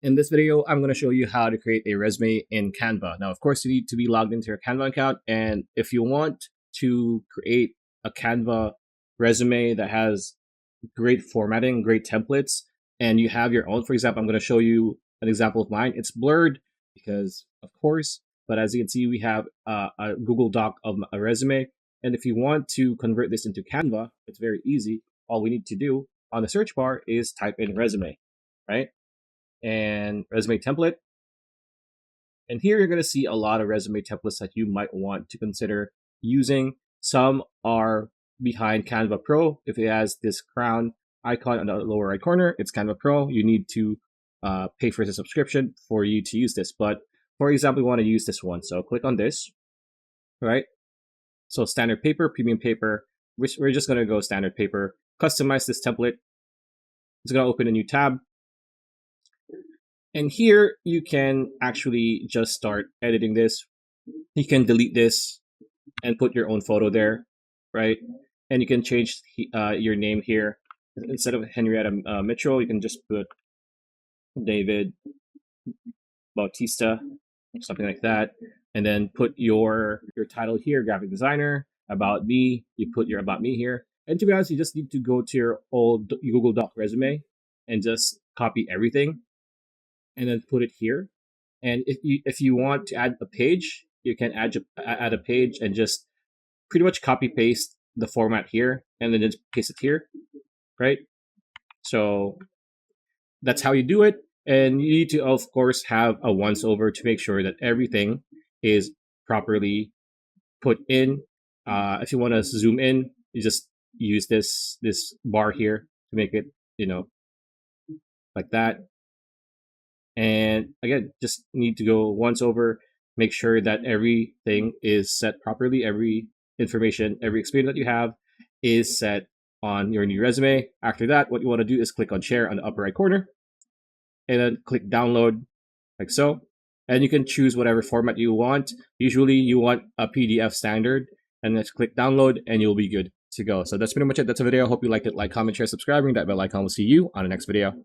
In this video, I'm going to show you how to create a resume in Canva. Now, of course, you need to be logged into your Canva account. And if you want to create a Canva resume that has great formatting, great templates, and you have your own, for example, I'm going to show you an example of mine. It's blurred because, of course, but as you can see, we have a Google Doc of a resume. And if you want to convert this into Canva, it's very easy. All we need to do on the search bar is type in resume, right? And resume template. And here you're going to see a lot of resume templates that you might want to consider using. Some are behind Canva Pro. If it has this crown icon on the lower right corner, it's Canva Pro. You need to pay for the subscription for you to use this. But for example, we want to use this one. So click on this, right? So standard paper, premium paper, which we're just going to go standard paper, customize this template. It's going to open a new tab. And here you can actually just start editing this. You can delete this and put your own photo there, right? And you can change your name here. Instead of Henrietta Mitchell, you can just put David Bautista, something like that. And then put your title here, graphic designer, about me. You put your about me here. And to be honest, you just need to go to your old Google Doc resume and just copy everything and then put it here. And if you want to add a page, you can add a page and just pretty much copy paste the format here and then just paste it here, right? So that's how you do it. And you need to, of course, have a once over to make sure that everything is properly put in. If you want to zoom in, you just use this bar here to make it, like that. And again, just need to go once over, make sure that everything is set properly. Every information, every experience that you have is set on your new resume. After that, what you want to do is click on share on the upper right corner and then click download like so. And you can choose whatever format you want. Usually you want a PDF standard, and let's click download and you'll be good to go. So that's pretty much it. That's a video. I hope you liked it. Like, comment, share, subscribe, ring that bell icon. We'll see you on the next video.